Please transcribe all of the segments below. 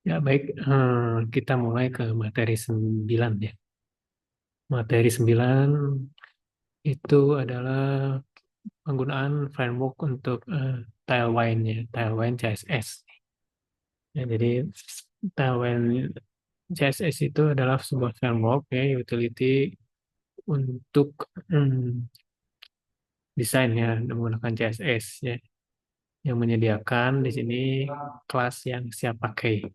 Ya, baik. Kita mulai ke materi 9 ya. Materi 9 itu adalah penggunaan framework untuk Tailwind ya, Tailwind CSS. Ya, jadi Tailwind CSS itu adalah sebuah framework ya, utility untuk desain ya menggunakan CSS ya, yang menyediakan di sini kelas yang siap pakai.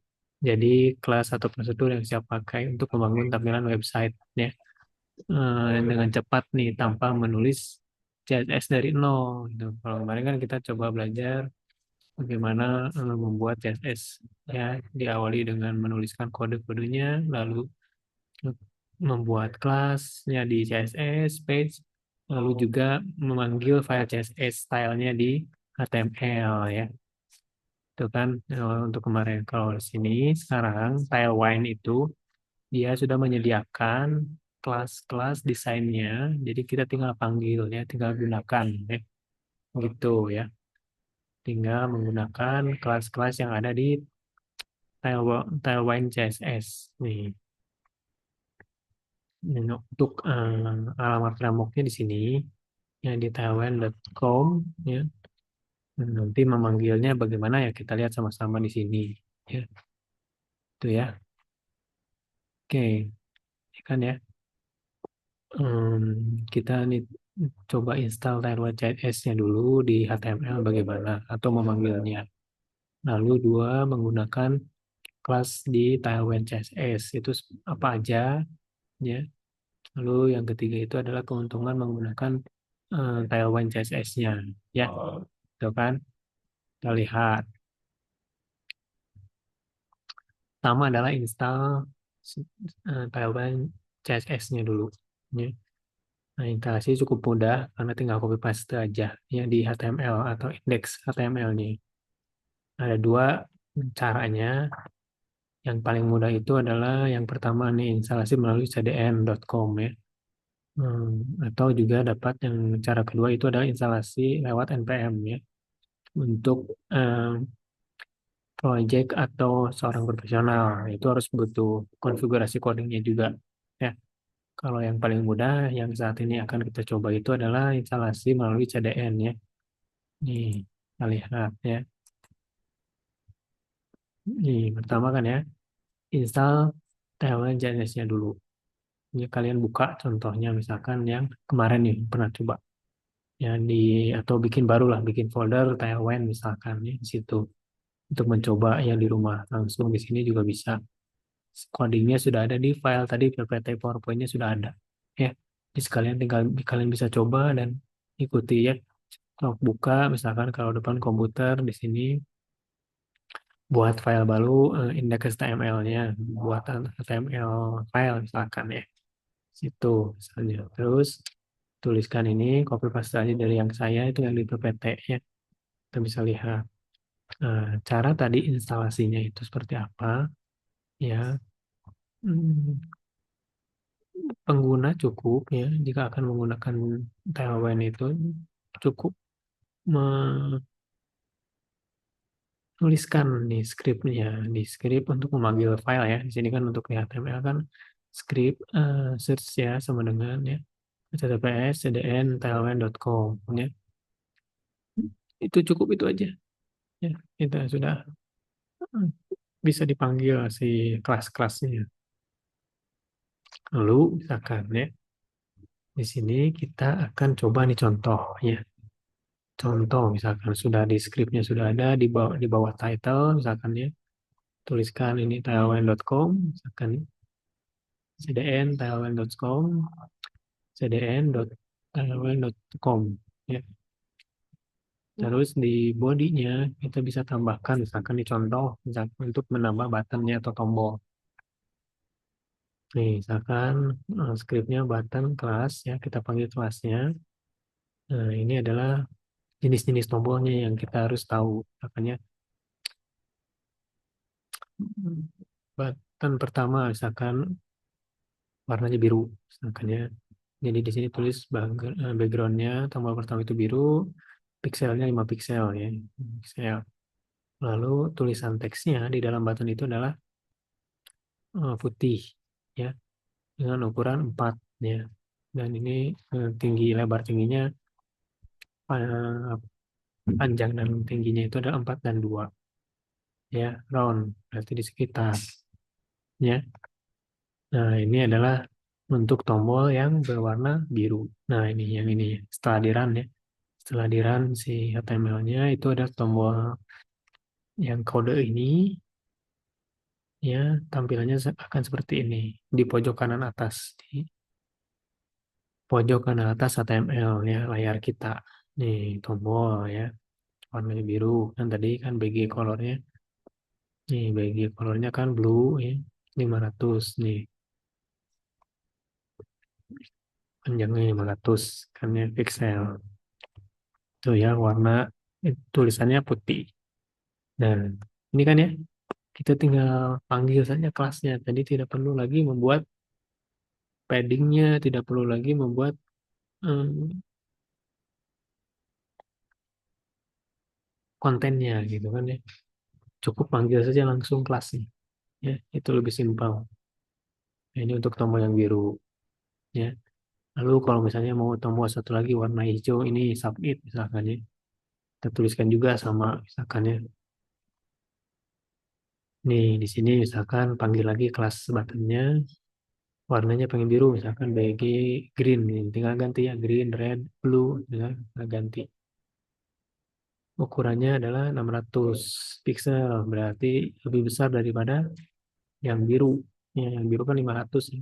Jadi kelas atau prosedur yang siap pakai untuk membangun tampilan website ya, dengan cepat nih tanpa menulis CSS dari nol gitu. Kalau kemarin kan kita coba belajar bagaimana membuat CSS ya, diawali dengan menuliskan kode-kodenya, lalu membuat kelasnya di CSS page, lalu juga memanggil file CSS stylenya di HTML ya. Itu kan untuk kemarin. Kalau di sini sekarang Tailwind itu dia sudah menyediakan kelas-kelas desainnya, jadi kita tinggal panggil ya, tinggal gunakan ya, gitu ya. Tinggal menggunakan kelas-kelas yang ada di Tailwind CSS nih. Untuk alamat frameworknya di sini yang di tailwind.com ya. Nanti memanggilnya bagaimana ya kita lihat sama-sama di sini ya. Itu ya. Oke, ini kan ya. Kita nih coba install Tailwind CSS-nya dulu di HTML bagaimana atau memanggilnya. Lalu dua, menggunakan kelas di Tailwind CSS itu apa aja ya. Lalu yang ketiga itu adalah keuntungan menggunakan Tailwind CSS-nya ya. Itu kan kita lihat. Pertama adalah install Tailwind CSS-nya dulu ya. Nah, instalasi cukup mudah karena tinggal copy paste aja ya di HTML atau indeks HTML-nya. Ada dua caranya. Yang paling mudah itu adalah yang pertama nih, instalasi melalui cdn.com ya. Atau juga dapat yang cara kedua itu adalah instalasi lewat npm ya. Untuk project atau seorang profesional itu harus butuh konfigurasi codingnya juga ya. Kalau yang paling mudah yang saat ini akan kita coba itu adalah instalasi melalui CDN ya. Nih, kita lihat ya. Nih, pertama kan ya, install Tailwind JS-nya dulu. Ini kalian buka contohnya misalkan yang kemarin nih pernah coba. Ya di atau bikin baru lah, bikin folder Tailwind misalkan ya di situ untuk mencoba ya di rumah. Langsung di sini juga bisa. Codingnya sudah ada di file tadi, PPT PowerPoint-nya sudah ada. Ya, jadi sekalian tinggal kalian bisa coba dan ikuti ya. Kalau buka misalkan kalau depan komputer di sini buat file baru, indeks HTML-nya, buat HTML file misalkan ya, situ misalnya. Terus tuliskan ini, copy paste aja dari yang saya itu yang di PPT ya. Kita bisa lihat cara tadi instalasinya itu seperti apa ya. Hmm, Pengguna cukup ya jika akan menggunakan Tailwind itu cukup menuliskan di skripnya, di skrip untuk memanggil file ya. Di sini kan untuk di HTML kan skrip search ya sama dengan ya https cdn tailwind.com ya. Itu cukup itu aja ya. Itu sudah eh, bisa dipanggil si kelas-kelasnya. Lalu misalkan ya di sini kita akan coba nih contoh ya. Contoh misalkan sudah di skripnya sudah ada di bawah title misalkan ya, tuliskan ini tailwind.com misalkan cdn tailwind.com cdn.tailwind.com ya. Terus di bodinya kita bisa tambahkan misalkan di contoh misalkan untuk menambah buttonnya atau tombol. Nih, misalkan scriptnya button kelas ya, kita panggil kelasnya. Nah, ini adalah jenis-jenis tombolnya yang kita harus tahu. Makanya button pertama misalkan warnanya biru misalkan ya. Jadi di sini tulis backgroundnya tombol pertama itu biru, pixelnya 5 pixel ya. Pixel. Lalu tulisan teksnya di dalam button itu adalah putih ya dengan ukuran 4 ya. Dan ini tinggi lebar tingginya eh, panjang dan tingginya itu adalah 4 dan 2 ya, round berarti di sekitar ya. Nah, ini adalah untuk tombol yang berwarna biru. Nah, ini yang ini setelah di run ya. Setelah di run si HTML-nya itu ada tombol yang kode ini ya, tampilannya akan seperti ini di pojok kanan atas. Di pojok kanan atas HTML ya layar kita. Nih tombol ya warnanya biru kan tadi kan BG colornya. Nih BG colornya kan blue ya 500 nih panjangnya 500 kan ya pixel. Itu ya warna tulisannya putih. Dan ini kan ya kita tinggal panggil saja kelasnya. Tadi tidak perlu lagi membuat paddingnya, tidak perlu lagi membuat kontennya gitu kan ya. Cukup panggil saja langsung kelasnya. Ya, itu lebih simpel. Nah, ini untuk tombol yang biru ya. Lalu kalau misalnya mau tombol satu lagi warna hijau ini submit misalkan ya. Kita tuliskan juga sama misalkan ya. Nih di sini misalkan panggil lagi kelas buttonnya warnanya pengen biru misalkan BG green nih. Tinggal ganti ya green, red, blue tinggal ganti. Ukurannya adalah 600 pixel berarti lebih besar daripada yang biru. Ya, yang biru kan 500 ya.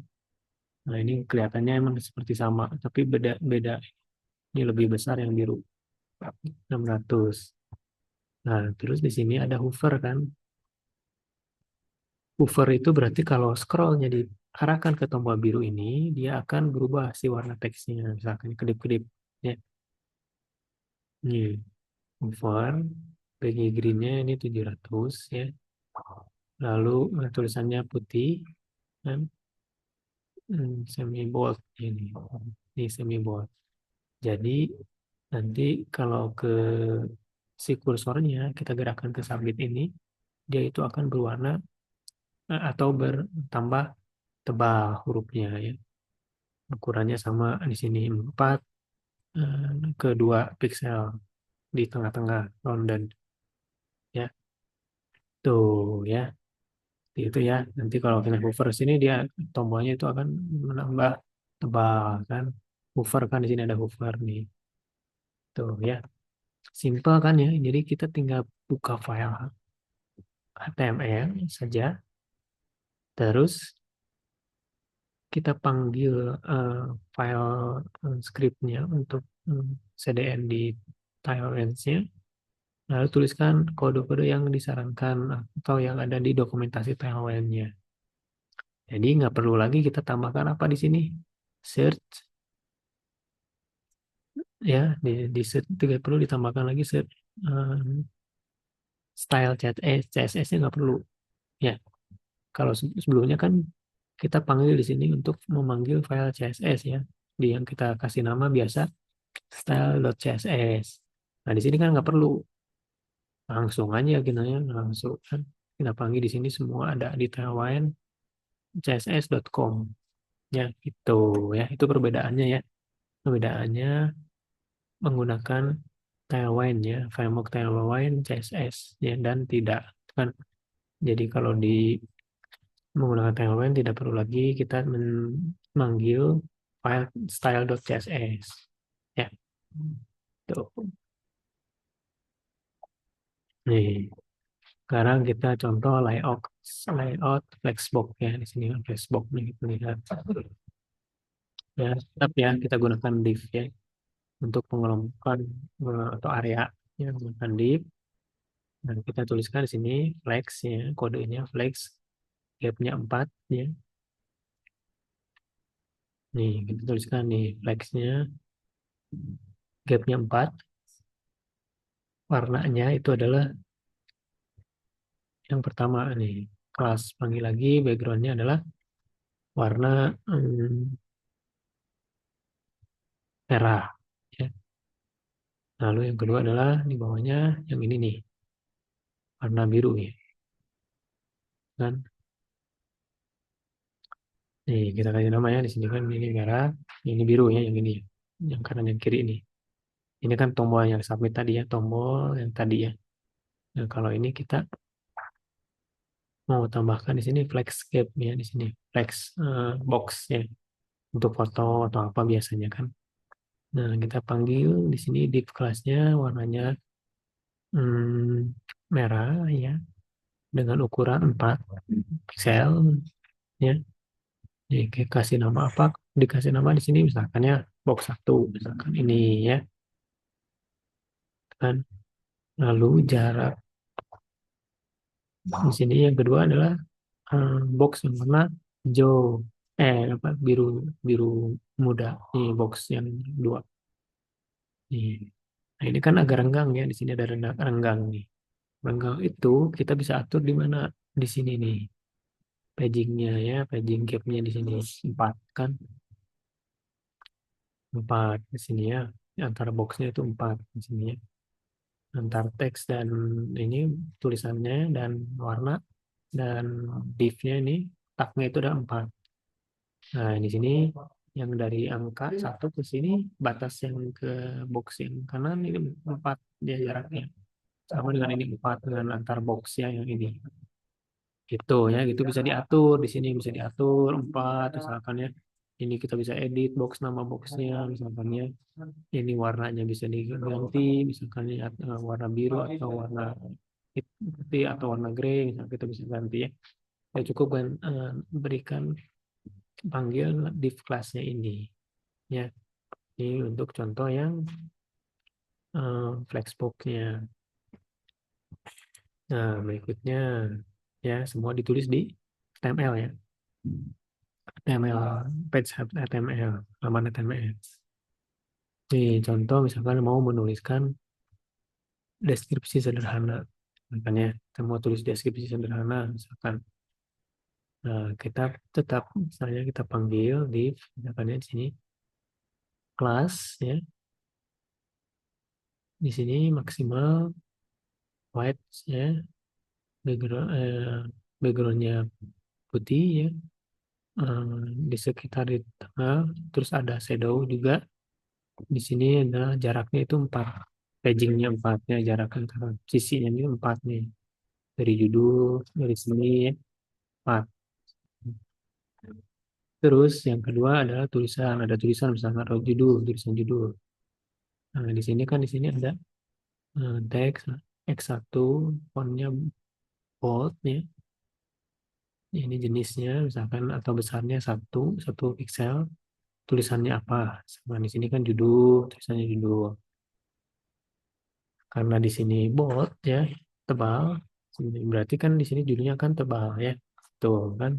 Nah, ini kelihatannya emang seperti sama, tapi beda beda. Ini lebih besar yang biru 600. Nah, terus di sini ada hover kan. Hover itu berarti kalau scrollnya diarahkan ke tombol biru ini, dia akan berubah si warna teksnya. Misalkan kedip-kedip. Ya, ini hover. PG green-nya ini 700 ya. Lalu tulisannya putih kan. Semi bold ini semi bold. Jadi nanti kalau ke si kursornya kita gerakkan ke submit ini, dia itu akan berwarna atau bertambah tebal hurufnya ya. Ukurannya sama di sini 4 ke 2 piksel di tengah-tengah rounded ya. Tuh ya. Itu ya. Nanti kalau kita hover sini dia tombolnya itu akan menambah tebal kan. Hover kan di sini ada hover nih. Tuh ya. Simple kan ya. Jadi kita tinggal buka file HTML saja. Terus kita panggil eh, file scriptnya untuk CDN di Tailwind-nya, lalu tuliskan kode-kode yang disarankan atau yang ada di dokumentasi Tailwind-nya. Jadi nggak perlu lagi kita tambahkan apa di sini, search ya di search tidak perlu ditambahkan lagi search eh, style CSS-nya nggak perlu ya. Kalau sebelumnya kan kita panggil di sini untuk memanggil file CSS ya, di yang kita kasih nama biasa style.css. Nah, di sini kan nggak perlu, langsung aja kita ya, langsung kan kita panggil di sini semua ada di tailwind css.com ya, itu ya, itu perbedaannya ya. Perbedaannya menggunakan tailwind ya, framework tailwind CSS ya dan tidak kan. Jadi kalau di menggunakan tailwind tidak perlu lagi kita memanggil file style.css ya. Tuh. Nih, sekarang kita contoh layout layout flexbox ya. Di sini kan flexbox nih kita lihat. Ya, tetap ya kita gunakan div ya untuk pengelompokan atau area ya gunakan div dan kita tuliskan di sini flex ya, kodenya flex gapnya 4 ya. Nih, kita tuliskan nih flexnya gapnya 4, warnanya itu adalah yang pertama nih. Kelas panggil lagi backgroundnya adalah warna merah ya. Lalu yang kedua adalah di bawahnya yang ini nih, warna biru ya kan. Nih kita kasih namanya di sini kan ini merah, ini biru ya yang ini, yang kanan yang kiri ini. Ini kan tombol yang submit tadi ya, tombol yang tadi ya. Nah kalau ini kita mau tambahkan di sini flexscape ya, di sini flex box ya untuk foto atau apa biasanya kan. Nah kita panggil di sini div kelasnya warnanya merah ya dengan ukuran 4 pixel ya. Dikasih nama apa? Dikasih nama di sini misalkan ya box satu misalkan ini ya kan. Lalu jarak di sini yang kedua adalah box yang warna hijau apa biru biru muda. Ini box yang dua. Nih. Nah, ini kan agak renggang ya. Di sini ada renggang nih. Renggang itu kita bisa atur di mana di sini nih. Pagingnya ya, paging gapnya di sini 4 kan. 4 di sini ya. Antara boxnya itu 4 di sini ya. Antara teks dan ini tulisannya dan warna dan div-nya ini tagnya itu ada 4. Nah, di sini yang dari angka 1 ke sini batas yang ke box yang kanan ini 4 dia jaraknya. Sama dengan ini 4 dengan antar boxnya yang ini. Gitu ya, gitu bisa diatur di sini bisa diatur 4 misalkan ya. Ini kita bisa edit box nama boxnya misalkan ya. Ini warnanya bisa diganti misalkan ya warna biru atau warna putih atau warna grey misalkan kita bisa ganti ya. Ya cukup kan berikan panggil div kelasnya ini ya. Ini untuk contoh yang flexbox-nya. Nah, berikutnya ya semua ditulis di HTML ya. HTML, page HTML, halaman HTML. Nih, contoh misalkan mau menuliskan deskripsi sederhana. Makanya kita mau tulis deskripsi sederhana misalkan. Nah, kita tetap misalnya kita panggil div misalkan ya di sini kelas ya. Di sini maksimal white ya, background backgroundnya putih ya. Di sekitar di tengah terus ada shadow juga. Di sini adalah jaraknya itu 4, pagingnya 4 ya, jarak antara sisinya ini 4 nih, dari judul dari sini 4. Terus yang kedua adalah tulisan, ada tulisan misalnya ada judul, tulisan judul. Nah di sini kan di sini ada teks X1 fontnya bold ya. Ini jenisnya misalkan atau besarnya satu pixel. Tulisannya apa? Sama di sini kan judul, tulisannya judul. Karena di sini bold ya, tebal. Berarti kan di sini judulnya kan tebal ya. Tuh kan.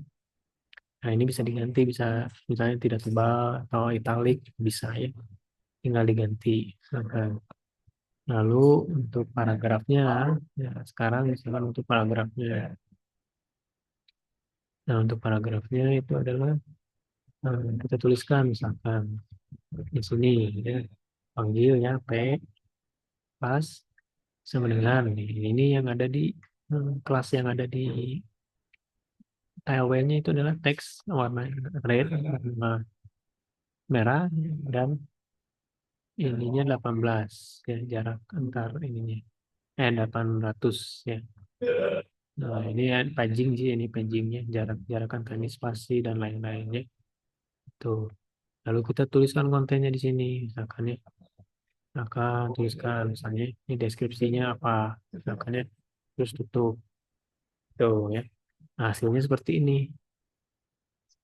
Nah, ini bisa diganti, bisa misalnya tidak tebal atau italic bisa ya. Tinggal diganti. Nah, lalu untuk paragrafnya, ya sekarang misalkan untuk paragrafnya. Nah, untuk paragrafnya itu adalah kita tuliskan misalkan di sini ya, panggil ya P pas sama dengan ini yang ada di kelas yang ada di tailwheel-nya itu adalah teks warna red, warna merah dan ininya 18 ya jarak antar ininya 800 ya. Nah, ini ya, paging sih ini pagingnya jarak jarak antar ini spasi dan lain-lainnya itu. Lalu kita tuliskan kontennya di sini misalkan ya. Akan tuliskan misalnya ini deskripsinya apa misalkan ya. Terus tutup tuh ya. Nah, hasilnya seperti ini.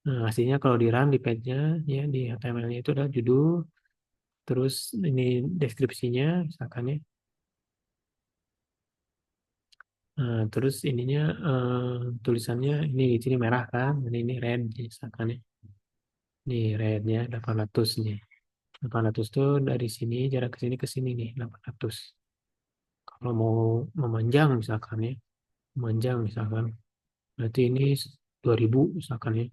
Nah, hasilnya kalau di run di page-nya ya di HTML-nya itu adalah judul, terus ini deskripsinya misalkan ya. Nah, terus ininya tulisannya ini di sini merah kan, ini red misalkan ya. Ini red ya 800 nih. 800 tuh dari sini jarak ke sini nih 800. Kalau mau memanjang misalkan ya, memanjang misalkan berarti ini 2000 misalkan ya.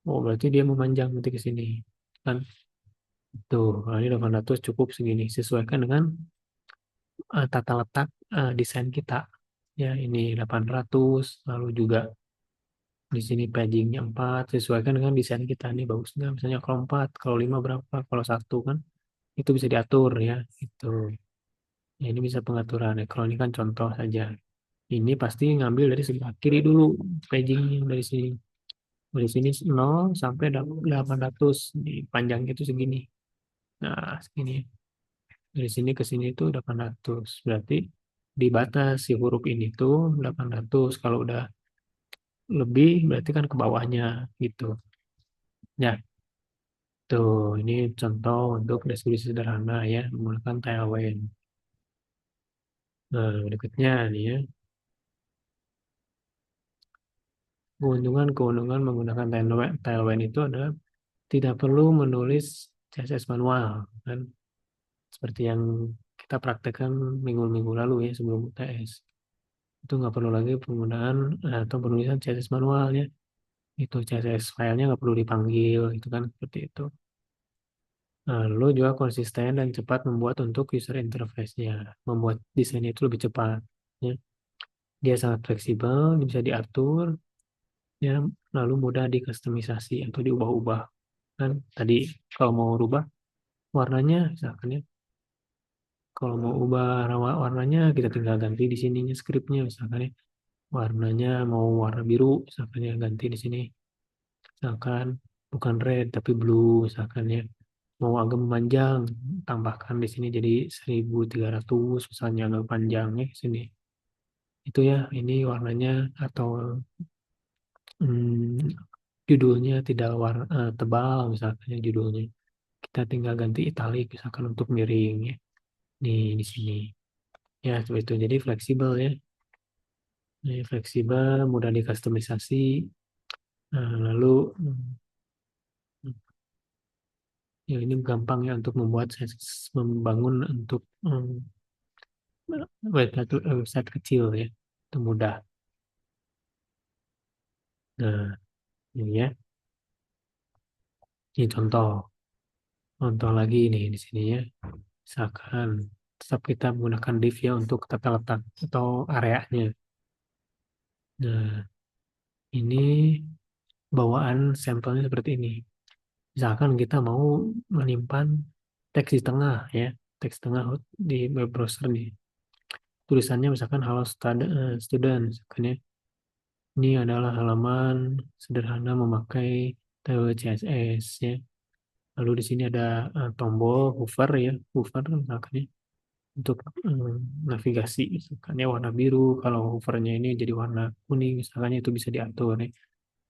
Oh, berarti dia memanjang nanti ke sini. Kan tuh, kalau ini 800 cukup segini. Sesuaikan dengan tata letak desain kita Ya, ini 800, lalu juga di sini paddingnya 4, sesuaikan dengan desain kita nih bagus nggak? Misalnya kalau 4, kalau 5 berapa, kalau satu kan itu bisa diatur ya. Itu. Ya, ini bisa pengaturan ya. Kalau ini kan contoh saja. Ini pasti ngambil dari sebelah kiri dulu paddingnya dari sini. Dari sini 0 sampai 800 di panjangnya itu segini. Nah, segini. Dari sini ke sini itu 800. Berarti di batas si huruf ini tuh 800. Kalau udah lebih berarti kan ke bawahnya gitu. Ya, tuh ini contoh untuk deskripsi sederhana ya menggunakan Tailwind. Nah, berikutnya nih ya, keuntungan menggunakan Tailwind itu adalah tidak perlu menulis CSS manual kan, seperti yang kita praktekkan minggu-minggu lalu ya sebelum UTS. Itu nggak perlu lagi penggunaan atau penulisan CSS manual ya. Itu CSS filenya nggak perlu dipanggil, itu kan seperti itu. Nah, lalu juga konsisten dan cepat membuat untuk user interface-nya, membuat desainnya itu lebih cepat. Ya. Dia sangat fleksibel, bisa diatur, ya, lalu mudah dikustomisasi atau diubah-ubah. Kan tadi kalau mau rubah warnanya, misalkan ya, kalau mau ubah warnanya kita tinggal ganti di sininya scriptnya, misalkan ya, warnanya mau warna biru, misalkan ya ganti di sini, misalkan bukan red tapi blue, misalkan ya. Mau agak memanjang, tambahkan di sini jadi 1300 misalnya agak panjang ya sini. Itu ya, ini warnanya atau judulnya tidak tebal misalkan ya judulnya. Kita tinggal ganti italic misalkan untuk miring ya di sini. Ya, seperti itu. Jadi fleksibel ya. Ini fleksibel, mudah dikustomisasi. Lalu ya ini gampang ya untuk membangun untuk website kecil ya. Itu mudah. Nah, ini ya. Ini contoh. Contoh lagi nih di sini ya. Misalkan tetap kita menggunakan div ya untuk tata letak atau areanya. Nah, ini bawaan sampelnya seperti ini. Misalkan kita mau menyimpan teks di tengah ya. Teks tengah di web browser nih. Tulisannya misalkan Hello Student. Misalkan ya. Ini adalah halaman sederhana memakai CSS ya. Lalu di sini ada tombol hover ya, hover misalkan ya, untuk navigasi misalkan ya warna biru. Kalau hovernya ini jadi warna kuning misalkan itu bisa diatur ya.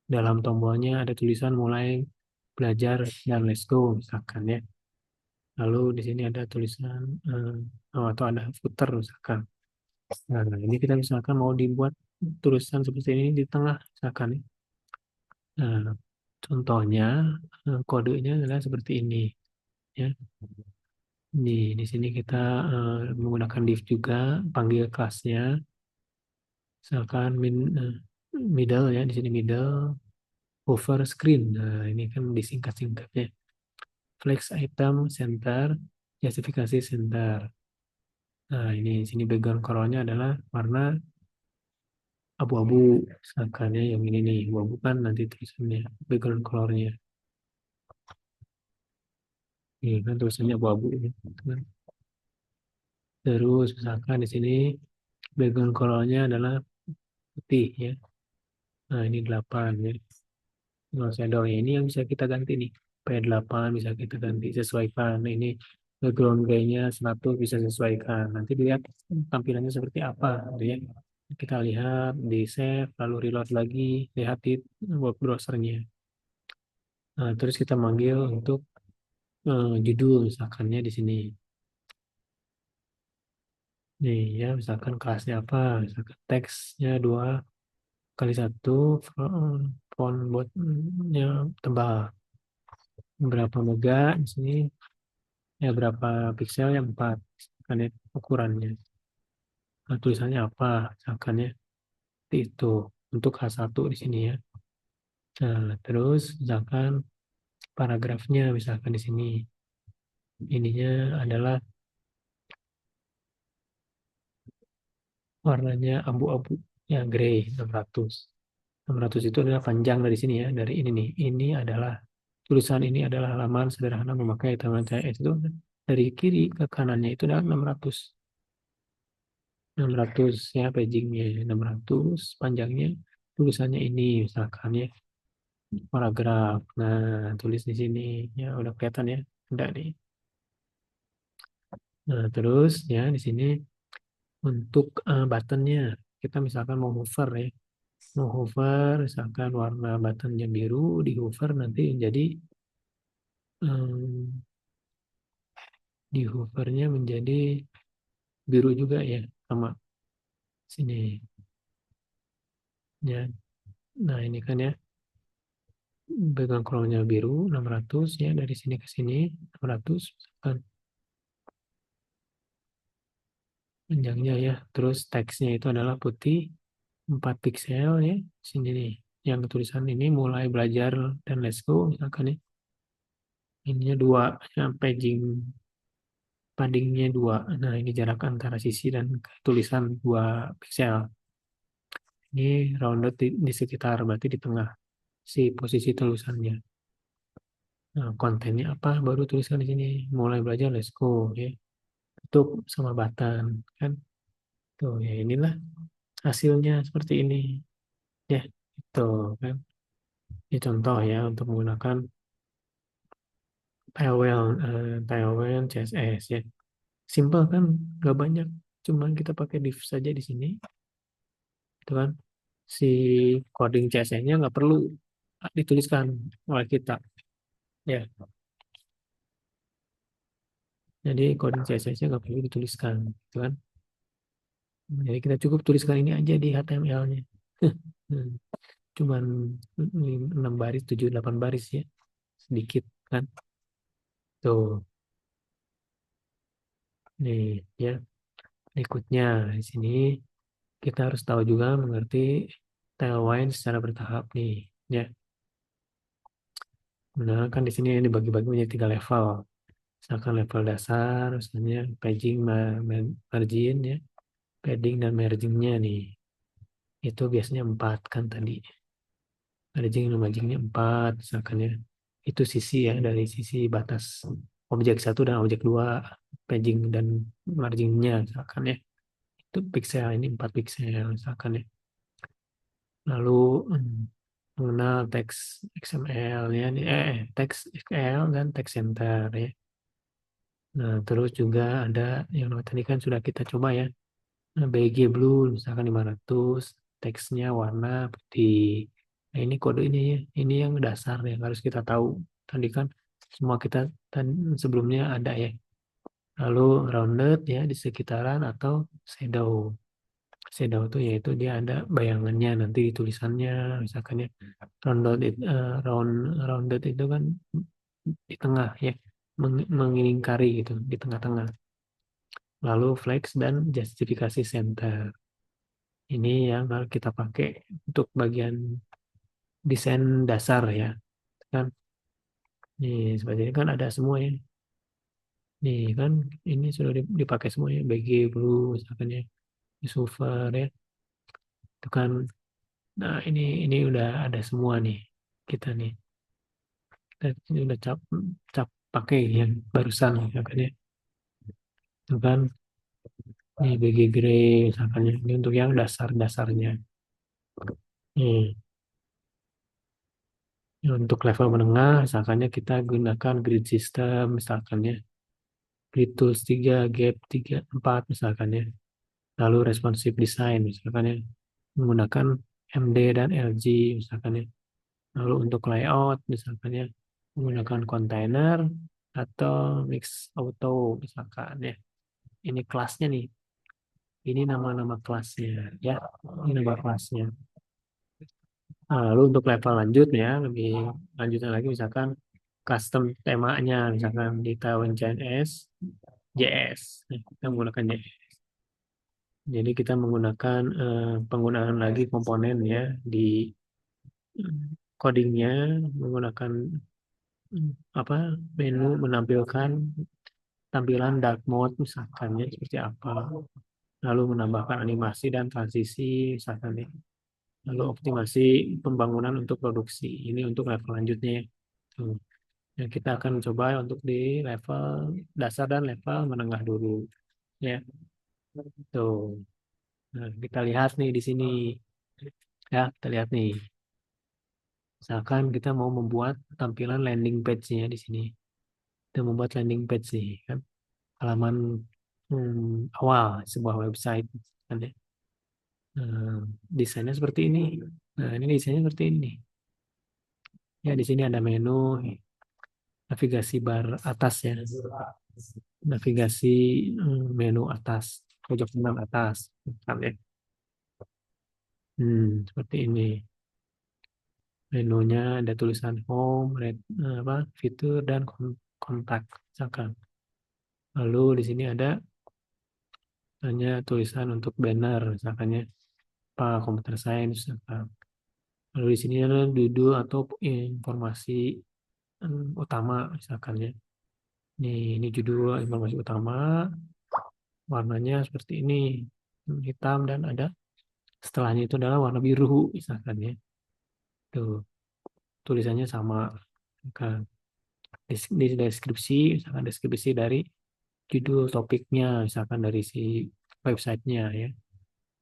Dalam tombolnya ada tulisan mulai belajar dan let's go misalkan ya. Lalu di sini ada tulisan atau ada footer misalkan. Nah, ini kita misalkan mau dibuat tulisan seperti ini di tengah misalkan ya. Nah, contohnya kodenya adalah seperti ini ya. Di sini kita menggunakan div juga, panggil kelasnya, misalkan middle ya, di sini middle, hover screen. Nah, ini kan disingkat-singkatnya. Flex item center, justifikasi center. Nah, ini di sini background colornya adalah warna abu-abu, misalkan ya, yang ini nih, abu-abu kan nanti tulisannya, background colornya. Ini kan tulisannya abu-abu. Ya. Terus misalkan di sini background colornya adalah putih ya. Nah, ini 8 ya. No shadow ya. Ini yang bisa kita ganti nih. P8 bisa kita ganti, sesuaikan. Nah, ini background gray-nya 100 bisa sesuaikan. Nanti dilihat tampilannya seperti apa gitu ya. Kita lihat di save, lalu reload lagi, lihat di web browsernya. Nah, terus kita manggil untuk judul misalkannya di sini. Nih ya, misalkan kelasnya apa? Misalkan teksnya 2x1, font buatnya tebal. Berapa mega di sini ya, berapa piksel yang 4 kan ya, ukurannya. Nah, tulisannya apa misalkan ya, seperti itu untuk H1 di sini ya. Nah, terus misalkan paragrafnya misalkan di sini ininya adalah warnanya abu-abu, ya gray 600. 600 itu adalah panjang dari sini ya, dari ini nih. Ini adalah tulisan ini adalah halaman sederhana memakai taman CS itu dari kiri ke kanannya itu adalah 600. 600 ya pagingnya 600 panjangnya tulisannya ini misalkan ya paragraf. Nah, tulis di sini ya udah kelihatan ya. Enggak nih. Nah, terus ya di sini untuk buttonnya kita misalkan mau hover ya. Mau hover misalkan warna buttonnya biru di hover nanti jadi em, di hovernya menjadi biru juga ya sama sini ya. Nah, ini kan ya background colornya biru 600 ya dari sini ke sini 600 misalkan panjangnya ya. Terus teksnya itu adalah putih 4 piksel ya. Sini nih yang tulisan ini mulai belajar dan let's go misalkan ya. Ininya 2 ya, paddingnya 2. Nah, ini jarak antara sisi dan tulisan 2 piksel. Ini rounded di sekitar berarti di tengah si posisi tulisannya. Nah, kontennya apa? Baru tuliskan di sini. Mulai belajar, let's go. Ya. Tutup sama button. Kan? Tuh, ya inilah hasilnya seperti ini. Ya, itu kan. Ini contoh ya untuk menggunakan Tailwind CSS ya. Simple kan? Gak banyak. Cuman kita pakai div saja di sini. Itu kan. Si coding CSS-nya nggak perlu dituliskan oleh kita. Ya, jadi coding CSS-nya nggak perlu dituliskan. Gitu kan? Jadi kita cukup tuliskan ini aja di HTML-nya. Cuman 6 baris, 7 8 baris ya. Sedikit kan. Tuh, nih ya. Berikutnya di sini kita harus tahu juga mengerti tailwind secara bertahap nih, ya. Nah, kan di sini dibagi-bagi menjadi 3 level. Misalkan level dasar, misalnya paging, margin, ya, padding dan marginnya nih. Itu biasanya 4 kan tadi. Margin dan marginnya 4, misalkan ya. Itu sisi ya, dari sisi batas objek satu dan objek 2 paging dan marginnya, misalkan ya. Itu pixel, ini 4 pixel, misalkan ya. Lalu mengenal teks XML ya, teks SQL dan teks center ya. Nah, terus juga ada yang tadi kan sudah kita coba ya. Nah, BG Blue misalkan 500, teksnya warna putih. Nah, ini kode ini ya, ini yang dasar yang harus kita tahu. Tadi kan semua kita sebelumnya ada ya. Lalu rounded ya di sekitaran atau shadow. Shadow itu yaitu dia ada bayangannya nanti di tulisannya misalkan ya. Rounded itu kan di tengah ya, mengingkari gitu di tengah-tengah. Lalu flex dan justifikasi center. Ini yang harus kita pakai untuk bagian desain dasar ya. Kan nih seperti ini kan ada semua ya. Nih kan ini sudah dipakai semua ya. BG Blue misalkan ya, Super ya. Itu kan. Nah, ini udah ada semua nih kita nih. Ini udah cap cap pakai yang barusan misalkan ya. Itu kan ini BG Gray misalkan ya. Ini untuk yang dasar-dasarnya. Nih, untuk level menengah misalkan ya kita gunakan grid system misalkan ya. Grid tools 3, gap 3, 4 misalkan ya. Lalu responsive design misalkan ya. Menggunakan MD dan LG misalkan ya. Lalu untuk layout misalkan ya. Menggunakan container atau mix auto misalkan ya. Ini kelasnya nih. Ini nama-nama kelasnya ya. Ini nama kelasnya. Nah, lalu untuk level lanjut ya, lebih lanjutnya lagi misalkan custom temanya, misalkan di tahun CNS, JS. Nah, kita menggunakan JS. Jadi kita menggunakan penggunaan lagi komponen ya di codingnya menggunakan apa menu menampilkan tampilan dark mode misalkan ya seperti apa. lalu menambahkan animasi dan transisi misalkan ya. Lalu optimasi pembangunan untuk produksi. Ini untuk level lanjutnya ya. Tuh. Yang kita akan coba untuk di level dasar dan level menengah dulu ya. Tuh. Nah, kita lihat nih di sini ya, kita lihat nih. Misalkan kita mau membuat tampilan landing page-nya di sini. Kita membuat landing page nih kan, halaman awal sebuah website kan ya. Nah, desainnya seperti ini. Nah, ini desainnya seperti ini. Ya, di sini ada menu, navigasi bar atas ya. Navigasi menu atas, pojok kanan atas. Kan ya. Seperti ini. Menunya ada tulisan home, apa, fitur dan kontak. Misalkan. Lalu di sini ada hanya tulisan untuk banner, misalkan ya, apa computer science. Misalkan. Lalu di sini ada judul atau informasi utama, misalkan ya. Ini judul informasi utama, warnanya seperti ini, hitam dan ada setelahnya itu adalah warna biru, misalkan ya. Tuh, tulisannya sama. Misalkan di deskripsi, misalkan deskripsi dari judul topiknya, misalkan dari si websitenya ya.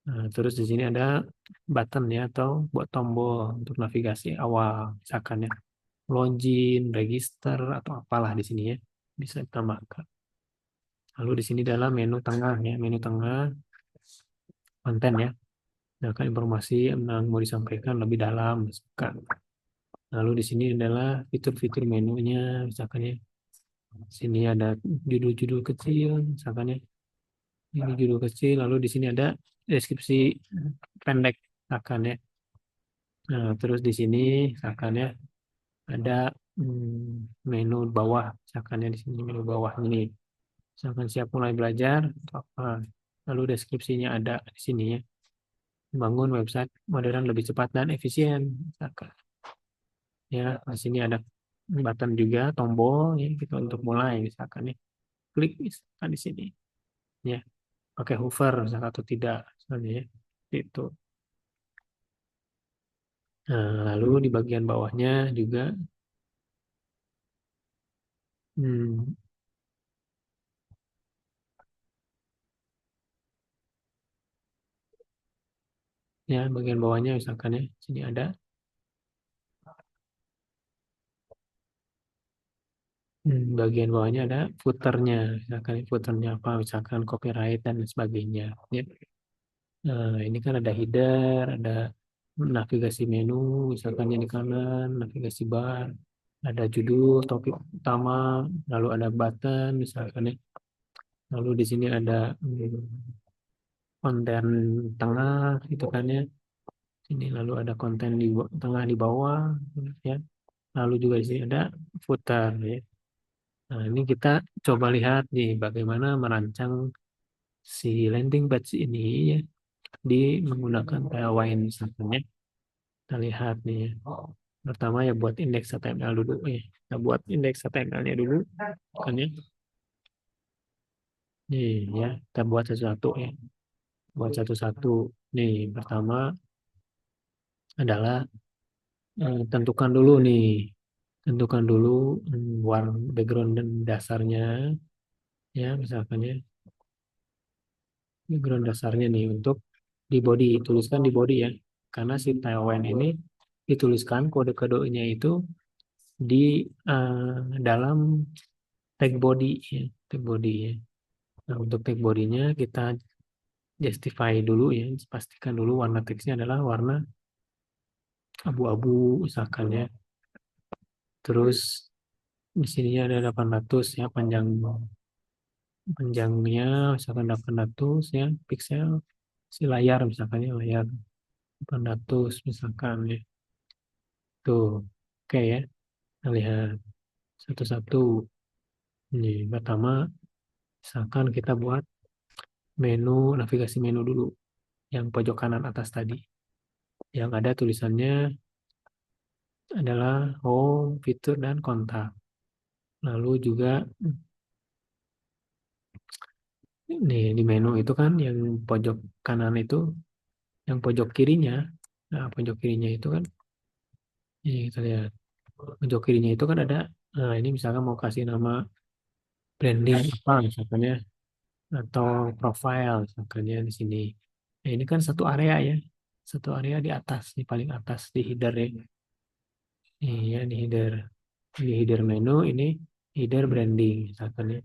Nah, terus di sini ada button ya atau buat tombol untuk navigasi awal, misalkan ya, login, register atau apalah di sini ya, bisa ditambahkan. Lalu di sini adalah menu tengah ya, menu tengah konten ya. Nah, informasi yang mau disampaikan lebih dalam, misalkan. Lalu di sini adalah fitur-fitur menunya, misalkan ya. Sini ada judul-judul kecil, misalkan ya. Ini judul kecil, lalu di sini ada deskripsi pendek, misalkan ya. Nah, terus di sini, misalkan ya, ada menu bawah, misalkan ya, di sini menu bawah ini. Misalkan siap mulai belajar, atau apa. Lalu deskripsinya ada di sini ya. Membangun website modern lebih cepat dan efisien, misalkan. Ya, di sini ada button juga, tombol ya, gitu untuk mulai, misalkan ya. Klik misalkan di sini. Ya, pakai hover misalkan atau tidak, misalnya ya. Itu. Nah, lalu di bagian bawahnya juga hmm, ya bagian bawahnya misalkan ya, sini ada bagian bawahnya ada footernya, misalkan footernya apa, misalkan copyright dan sebagainya. Ya. Nah, ini kan ada header, ada navigasi menu, misalkan yang di kanan, navigasi bar, ada judul, topik utama, lalu ada button, misalkan ya. Lalu di sini ada konten tengah, itu kan ya. Sini lalu ada konten di tengah di bawah, ya. Lalu juga di sini ada footer, ya. Nah, ini kita coba lihat nih bagaimana merancang si landing page ini ya, di menggunakan Tailwind misalnya. Kita lihat nih ya. Pertama ya buat indeks HTML dulu ya. Kita buat indeks HTML-nya dulu kan ya. Nih ya, kita buat satu-satu ya. Buat satu-satu. Nih, pertama adalah tentukan dulu nih. Tentukan dulu warna background dan dasarnya ya, misalkan ya. Background dasarnya nih untuk di body, tuliskan di body ya. Karena si Tailwind ini dituliskan kode-kodenya itu di dalam tag body ya, tag body ya. Nah, untuk tag bodinya kita justify dulu ya, pastikan dulu warna teksnya adalah warna abu-abu misalkan ya. Terus di sininya ada 800 ya, panjangnya misalkan 800 ya pixel, si layar misalkan ya, layar 800 misalkan ya. Tuh, oke ya. Kita lihat satu-satu. Ini pertama, misalkan kita buat menu, navigasi menu dulu, yang pojok kanan atas tadi. Yang ada tulisannya adalah home, fitur, dan kontak. Lalu juga Nih di menu itu kan yang pojok kanan itu, yang pojok kirinya. Nah, pojok kirinya itu kan, ini kita lihat. Pojok kirinya itu kan ada, nah ini misalkan mau kasih nama branding apa misalkan ya, atau profile misalkan ya di sini. Nah, ini kan satu area ya. Satu area di atas, di paling atas di header ya. Ini ya di header. Di header menu ini header branding misalkan ya.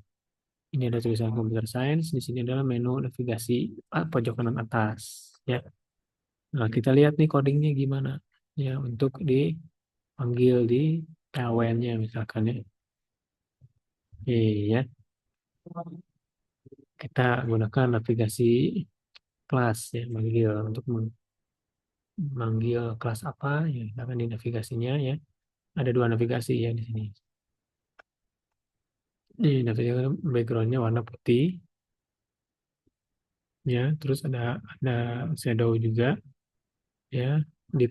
Ini ada tulisan computer science, di sini adalah menu navigasi pojok kanan atas ya. Nah, kita lihat nih codingnya gimana ya untuk dipanggil di TLW-nya misalkan ya. Iya, kita gunakan navigasi kelas ya, manggil untuk memanggil kelas apa ya, misalkan di navigasinya ya. Ada dua navigasi ya di sini. Di navigasi backgroundnya warna putih ya, terus ada shadow juga ya. Di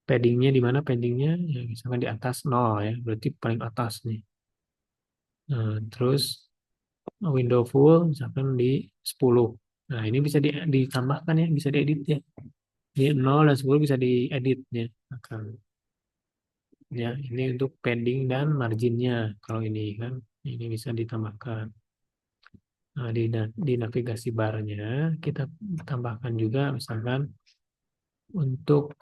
paddingnya di mana paddingnya ya, misalkan di atas nol ya, berarti paling atas nih. Nah, terus window full misalkan di 10. Nah, ini bisa ditambahkan ya, bisa diedit ya. Di 0 dan 10 bisa diedit ya. Akan ya, ini untuk padding dan marginnya. Kalau ini kan ini bisa ditambahkan. Nah, di navigasi barnya kita tambahkan juga misalkan untuk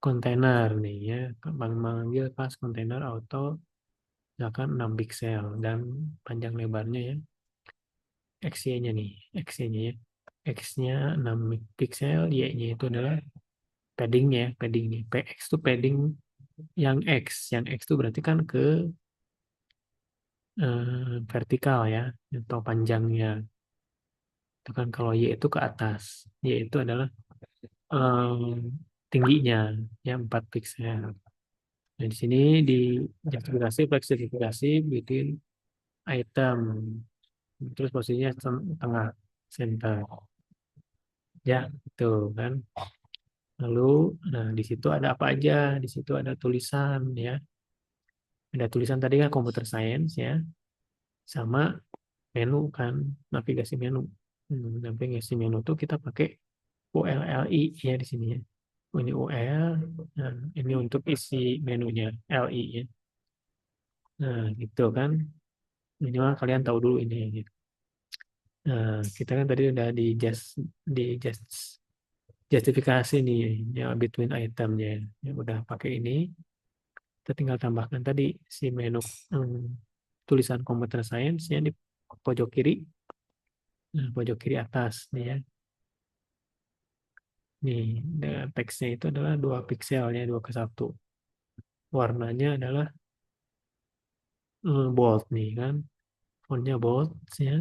kontainer nih ya, manggil kelas kontainer auto misalkan 6 piksel dan panjang lebarnya ya, XY-nya nih, XY-nya ya. X-nya 6 piksel, Y-nya itu adalah paddingnya, padding nih. PX itu padding yang X, yang X itu berarti kan ke vertikal ya, atau panjangnya. Itu kan kalau Y itu ke atas, Y itu adalah eh, tingginya, ya 4 piksel. Nah, di sini di justifikasi, fleksifikasi, bikin item, terus posisinya tengah, center. Ya, itu kan. Lalu, nah di situ ada apa aja? Di situ ada tulisan ya. Ada tulisan tadi kan computer science ya, sama menu kan, navigasi menu. Navigasi menu tuh kita pakai ULLI ya di sini ya. Oh, ini UL, nah, ini untuk isi menunya LI ya. Nah, gitu kan. Minimal kalian tahu dulu ini ya, gitu. Nah, kita kan tadi udah di justifikasi nih ya between itemnya. Ya udah pakai ini. Kita tinggal tambahkan tadi si menu hmm, tulisan computer science ya di pojok kiri. Nah, pojok kiri atas nih ya. Nih, teksnya itu adalah 2 pikselnya 2:1. Warnanya adalah bold nih kan. Fontnya bold ya.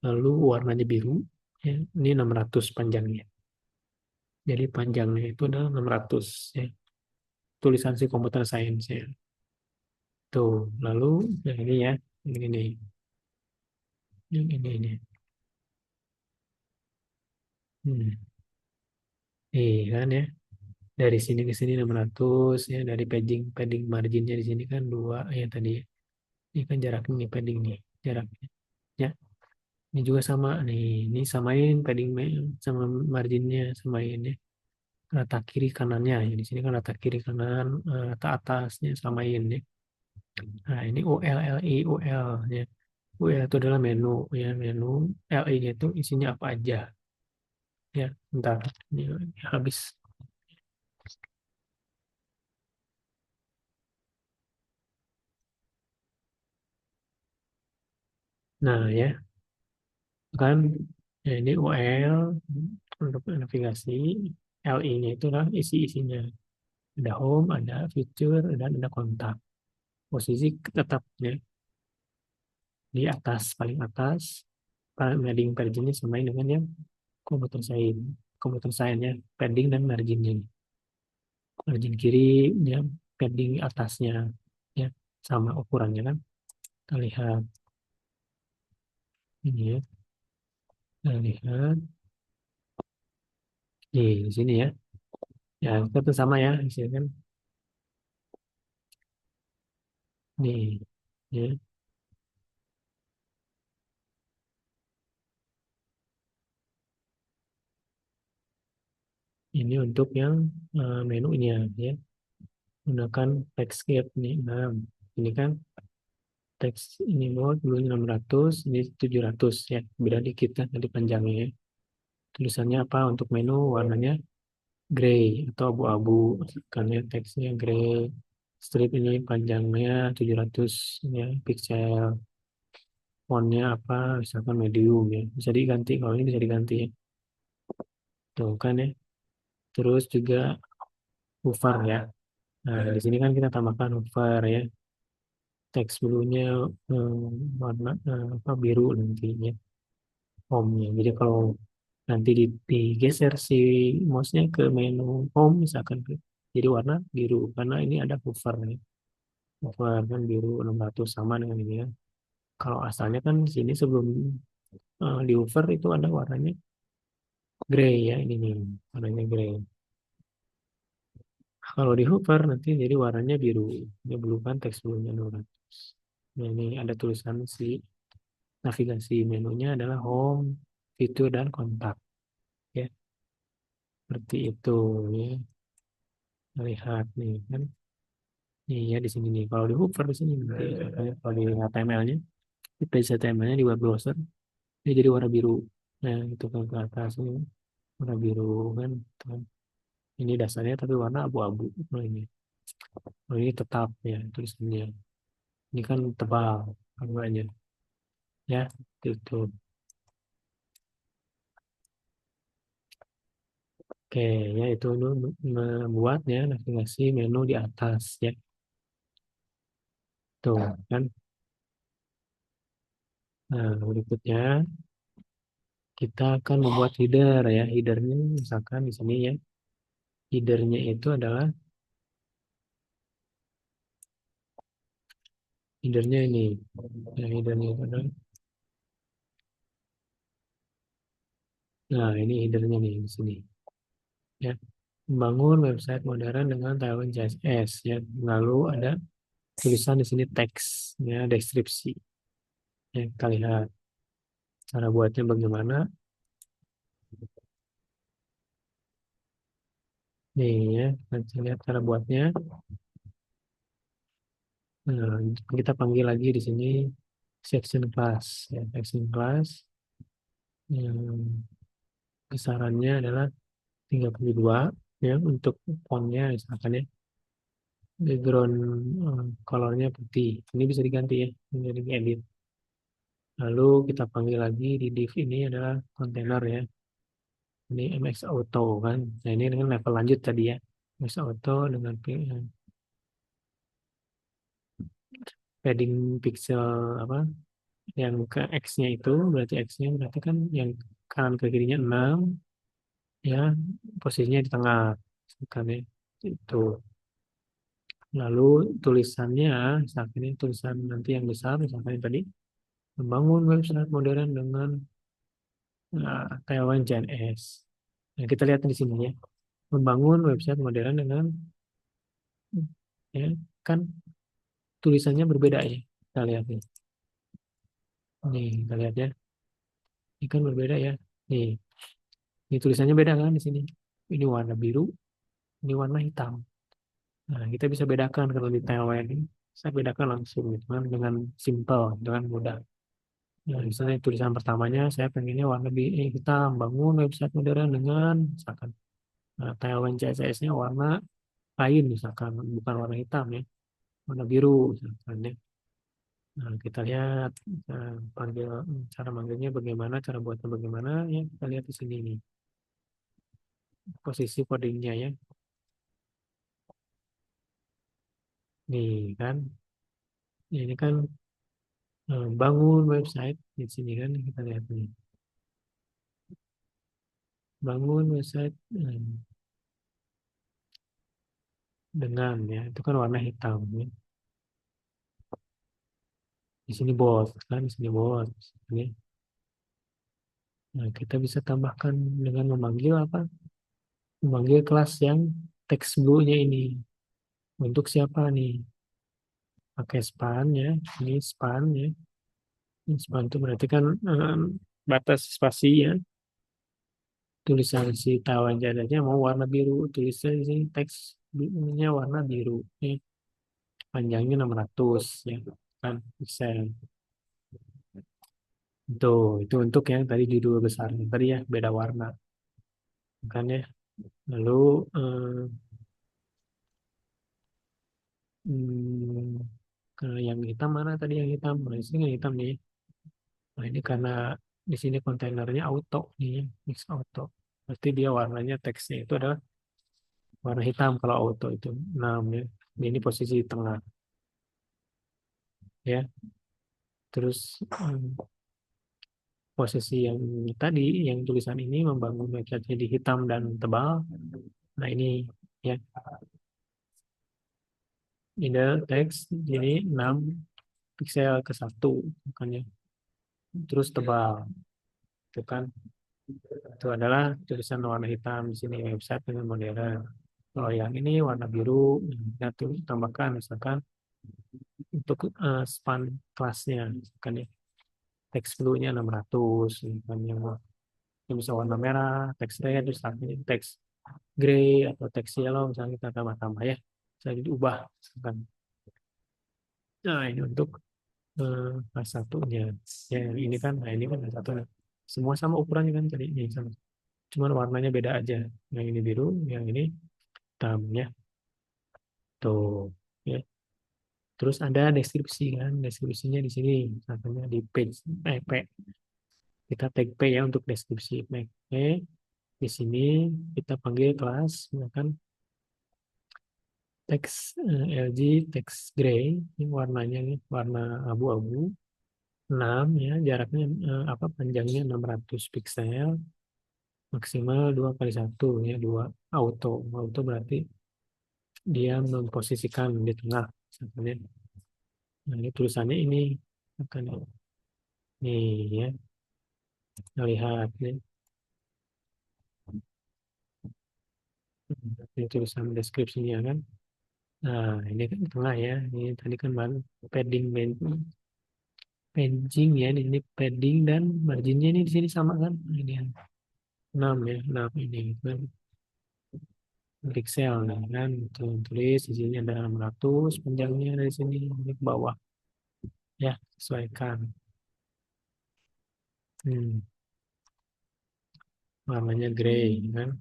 Lalu warnanya biru ya. Ini 600 panjangnya. Jadi panjangnya itu adalah 600 ya. Tulisan si computer science ya. Tuh, lalu yang ini ya, yang ini, yang ini. Hmm. Kan ya. Dari sini ke sini 600 ya, dari padding padding marginnya di sini kan 2 ya tadi ya. Ini kan jaraknya nih padding nih, jaraknya. Ya, ini juga sama nih. Ini samain padding sama marginnya samain ya. Rata kiri kanannya ya, di sini kan rata kiri kanan, rata atasnya samain ya. Nah, ini ULLI UL ya. UL itu adalah menu ya, menu. LI-nya itu isinya apa aja ya. Bentar, ini habis. Nah, ya kan, ya, ini UL untuk navigasi. LI-nya itulah isi-isinya. Ada home, ada feature, dan ada kontak. Posisi tetap ya, di atas, paling atas. Padding marginnya samain dengan yang komputer science. Komputer science-nya, padding dan marginnya. Margin kiri, ya, padding atasnya. Ya, sama ukurannya kan. Kita lihat ini ya. Kita lihat di sini ya. Ya, itu sama ya. Di sini kan. Nih, ya. Ini untuk yang menunya ya. Gunakan TextGate nih. Nah, ini kan teks ini mode dulunya 600, ini 700 ya. Beda dikit kan tadi panjangnya ya. Tulisannya apa untuk menu warnanya gray atau abu-abu. Karena teksnya gray. Strip ini panjangnya 700 ya, pixel. Fontnya apa? Misalkan medium ya. Bisa diganti. Kalau ini bisa diganti ya. Tuh kan ya. Terus juga hover ya. Nah, di sini kan kita tambahkan hover ya. Teks dulunya warna apa biru nantinya home-nya. Jadi kalau nanti digeser si mouse-nya ke menu home misalkan jadi warna biru karena ini ada hover nih. Hover kan biru 600 sama dengan ini ya. Kalau asalnya kan di sini sebelum di hover itu ada warnanya gray ya ini nih warnanya gray. Kalau di hover nanti jadi warnanya biru. Ini belum kan teks dulunya 600. Nah, ini ada tulisan si navigasi menunya adalah home, fitur dan kontak ya. Seperti itu ya. Lihat nih kan. Iya di sini nih. Kalau di Hoover di sini nanti kalau di HTML-nya, di page HTML-nya di web browser dia jadi warna biru. Nah, itu kan ke atas ini warna biru kan. Kan. Ini dasarnya tapi warna abu-abu. Nah, ini. Oh, ini tetap ya tulisannya. Ini kan tebal warnanya ya. Itu. Oke, ya itu membuat ya navigasi menu di atas ya. Tuh kan. Nah, berikutnya kita akan membuat header ya. Headernya misalkan di sini ya. Headernya itu adalah headernya ini. Ya, headernya itu adalah, nah ini headernya nih di sini. Ya, membangun website modern dengan Tailwind CSS. Ya, lalu ada tulisan di sini teks, ya, deskripsi. Ya, kita lihat cara buatnya bagaimana. Nih ya, kita lihat cara buatnya. Nah, kita panggil lagi di sini section class. Ya, section class yang besarannya adalah 32 ya untuk fontnya misalkan ya background colornya putih ini bisa diganti ya menjadi edit lalu kita panggil lagi di div ini adalah kontainer ya ini MX Auto kan nah ini dengan level lanjut tadi ya MX Auto dengan padding pixel apa yang ke X-nya itu berarti X-nya berarti kan yang kanan ke kirinya 6 ya posisinya di tengah kan ya itu. Lalu tulisannya, saat ini tulisan nanti yang besar, misalkan yang tadi, membangun website modern dengan Taiwan JNS. Nah, kita lihat di sini ya, membangun website modern dengan, ya, kan tulisannya berbeda ya. Kita lihat nih, nih kita lihat ya, ini kan berbeda ya. Nih, ini tulisannya beda kan di sini. Ini warna biru, ini warna hitam. Nah, kita bisa bedakan kalau di Taiwan ini, saya bedakan langsung gitu kan dengan simple, dengan mudah. Ya, misalnya tulisan pertamanya saya pengennya warna hitam, bangun website modern dengan misalkan tailwind CSS-nya warna lain misalkan bukan warna hitam ya, warna biru misalkan ya. Nah, kita lihat panggil cara manggilnya bagaimana, cara buatnya bagaimana ya kita lihat di sini nih posisi codingnya ya. Nih kan, ini kan bangun website di sini kan kita lihat nih bangun website dengan ya itu kan warna hitam ya. Di sini bold kan di sini bold ini. Nah, kita bisa tambahkan dengan memanggil apa memanggil kelas yang teks blue-nya ini untuk siapa nih pakai span ya ini span ya ini span itu berarti kan batas spasi ya tulisan si tawan jadanya mau warna biru, tulisan di sini teksnya warna biru. Ini panjangnya 600 ya kan pixel. Itu untuk yang tadi judul besarnya tadi ya beda warna kan ya. Lalu hmm, ke yang hitam mana tadi yang hitam? Nah, di sini yang hitam nih. Nah, ini karena di sini kontainernya auto nih, ya, mix auto. Berarti dia warnanya teksnya itu adalah warna hitam kalau auto itu. Nah, ini posisi tengah ya. Terus posisi yang tadi yang tulisan ini membangun website di hitam dan tebal. Nah, ini ya ini teks jadi 6 pixel ke satu makanya terus tebal itu kan itu adalah tulisan warna hitam di sini website dengan modern. Kalau yang ini warna biru, kita tuh tambahkan misalkan untuk span kelasnya, misalkan ya, teks blue-nya 600, misalkan yang bisa warna merah, teks red, terus teks gray atau teks yellow, misalnya kita tambah-tambah ya, bisa diubah, misalkan. Nah, ini untuk kelas satunya. Ya, yang ini kan, nah ini kan kelas satu. Semua sama ukurannya kan tadi, ini sama. Cuman warnanya beda aja. Yang ini biru, yang ini hitam ya. Tuh. Ya. Terus ada deskripsi kan, deskripsinya di sini, misalnya di page P. Kita tag P ya untuk deskripsi P. Di sini kita panggil kelas, misalkan teks LG teks gray, ini warnanya nih warna abu-abu, 6 ya, jaraknya panjangnya 600 pixel, maksimal 2 kali 1 ya, 2 auto. Auto berarti dia memposisikan di tengah, misalnya. Nah, ini tulisannya ini akan nih ya, kita lihat nih. Ini tulisan deskripsinya kan. Nah, ini kan di tengah ya. Ini tadi kan padding padding ya. Ini padding dan marginnya ini di sini sama kan. Nah, ini yang 6 ya. 6 ini kan pixel nah, kan. Tulis di sini ada 600 panjangnya dari sini ini ke bawah ya. Sesuaikan. Hmm, warnanya gray kan.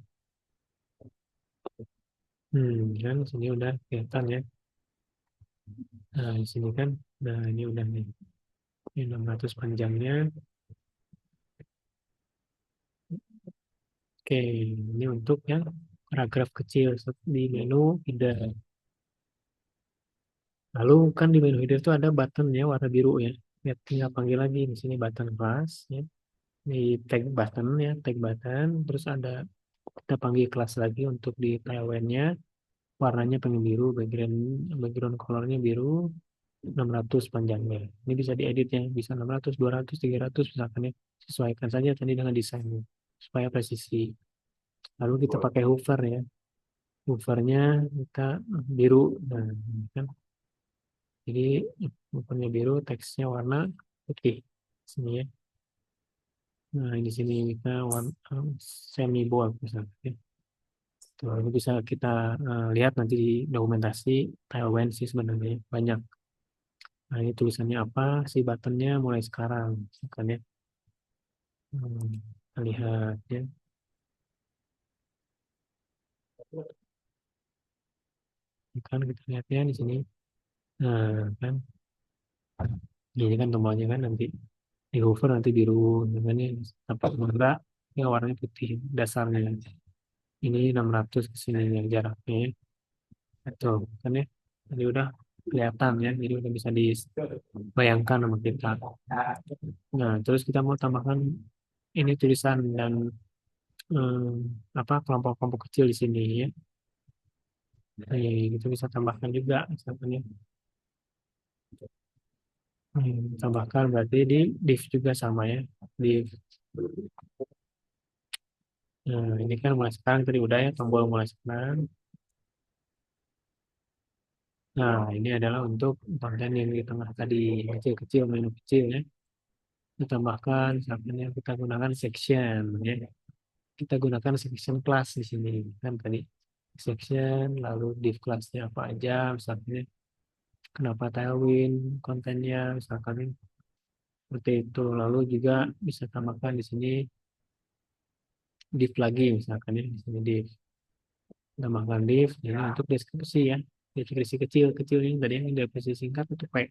Kan sini udah kelihatan ya. Nah, di sini kan. Nah, ini udah nih. Ini 600 panjangnya. Oke, ini untuk yang paragraf kecil di menu header. Lalu kan di menu header itu ada button ya warna biru ya. Ya tinggal panggil lagi di sini button class ya. Di tag button ya, tag button. Terus ada kita panggil kelas lagi untuk di tailwind-nya. Warnanya pengen biru, background background colornya biru, 600 panjangnya. Ini bisa diedit ya, bisa 600, 200, 300 misalkan ya. Sesuaikan saja tadi dengan desainnya supaya presisi. Lalu kita pakai hover ya. Hovernya kita biru. Nah, ini kan. Jadi hovernya biru, teksnya warna putih. Sini ya. Nah, di sini kita warna semi bold misalnya. Ya. Tuh, ini bisa kita lihat nanti di dokumentasi Tailwind sih sebenarnya banyak. Nah, ini tulisannya apa? Si buttonnya mulai sekarang. Misalkan ya. Kita lihat ya. Ini kan kita lihatnya di sini. Nah, kan. Ini kan tombolnya kan nanti di hover nanti biru dengan ini tampak warna yang warnanya putih dasarnya ini 600 ke sini yang jaraknya itu kan ya jadi udah kelihatan ya jadi udah bisa dibayangkan sama kita. Nah terus kita mau tambahkan ini tulisan dan kelompok-kelompok kecil di sini ya. Nah, itu bisa tambahkan juga misalkan ya. Tambahkan berarti di div juga sama ya div. Nah, ini kan mulai sekarang tadi udah ya tombol mulai sekarang. Nah, ini adalah untuk konten yang di tengah tadi, kecil-kecil, menu kecil ya. Ditambahkan, misalnya kita gunakan section ya. kita gunakan section class di sini kan tadi section lalu div kelasnya apa aja misalnya kenapa Tailwind kontennya misalkan seperti itu lalu juga bisa tambahkan di sini div lagi misalkan ya di sini div tambahkan div ini untuk deskripsi ya deskripsi kecil-kecil ini tadi yang deskripsi singkat itu pakai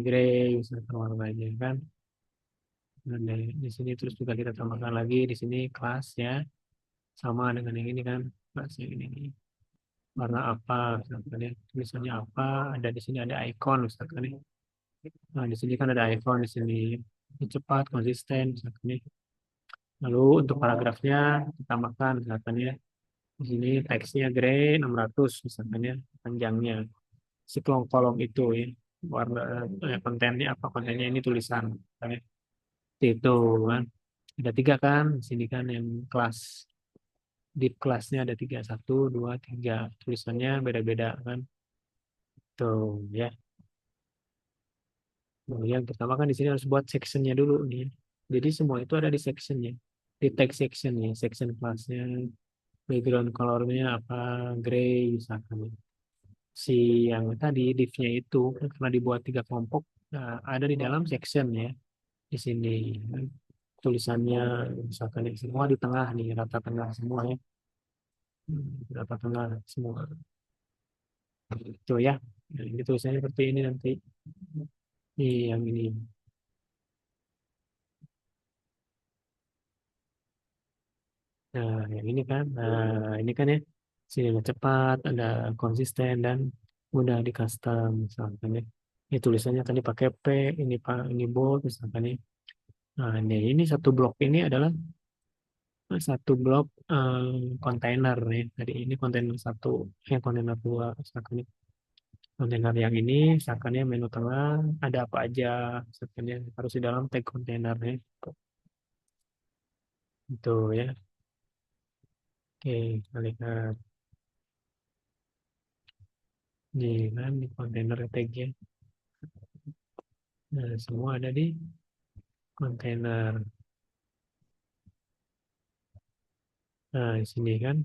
gray misalkan warnanya kan. Nah, di sini terus juga kita tambahkan lagi di sini kelasnya sama dengan yang ini kan kelas yang ini warna apa misalkan ya tulisannya apa ada di sini ada icon misalkan ya. Nah di sini kan ada icon di sini. Ini cepat konsisten misalkan ya. Lalu untuk paragrafnya ditambahkan misalkan ya di sini teksnya gray 600 misalkan ya panjangnya si kolom itu ya warna kontennya apa kontennya ini tulisan misalkan ya. Seperti itu kan ada tiga kan di sini kan yang kelas di kelasnya ada tiga satu dua tiga tulisannya beda-beda kan tuh ya. Nah, yang pertama kan di sini harus buat sectionnya dulu nih. Jadi semua itu ada di sectionnya. Di text sectionnya, section kelasnya, background colornya apa, gray misalkan. Si yang tadi div-nya itu kan karena dibuat tiga kelompok, nah, ada di dalam section ya. Di sini kan. Tulisannya misalkan yang semua di tengah nih, rata tengah semua ya. Rata tengah semua. Itu ya. Nah, ini tulisannya seperti ini nanti. Nih yang ini. Nah, yang ini kan, nah ini kan ya, sini ada cepat, ada konsisten dan mudah di custom misalkan ya. Ini tulisannya tadi pakai P, ini pak, ini bold misalkan ya. Nah, ini satu blok ini adalah satu blok kontainer nih. Tadi ini kontainer satu, kontainer dua misalkan ya. Kontainer yang ini, misalkan ya menu tengah ada apa aja, misalkan ya harus di dalam tag kontainernya. Itu ya. Oke, kita lihat. Nih kan di kontainer tagnya. Nah, semua ada di kontainer. Nah, di sini kan.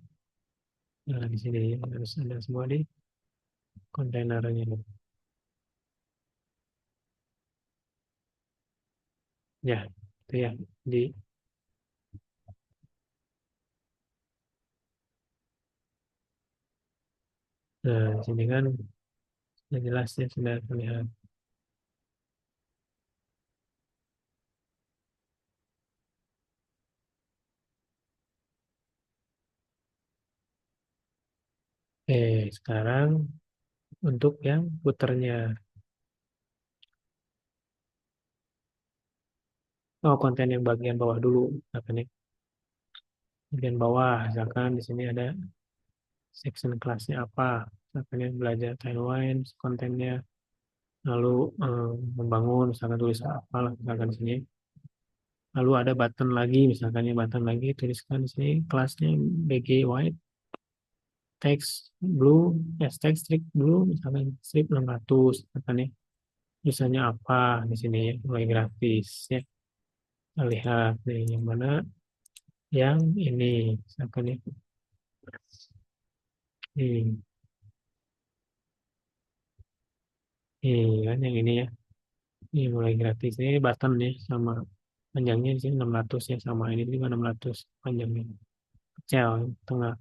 Nah, di sini harus ada semua di kontainernya. Ya, itu ya. Di nah, di sini kan sudah jelas ya, sudah terlihat. Sekarang untuk yang puternya. Oh, konten yang bagian bawah dulu. Apa nih? Bagian bawah, misalkan di sini ada section kelasnya apa. Misalkan yang belajar Tailwind, kontennya. Lalu membangun, misalkan tulis apa, lah, misalkan di sini. Lalu ada button lagi, misalkan ya button lagi, tuliskan di sini kelasnya BG White, text blue, ya text strip blue, misalkan strip 600, misalkan ya. Misalnya apa di sini ya, mulai gratis ya. Kita lihat nih, yang mana yang ini, misalkan ya. Ini, ini kan yang ini ya. Ini mulai gratis. Ini button ya, sama panjangnya di sini 600 ya, sama ini juga 600 panjangnya. Kecil, tengah.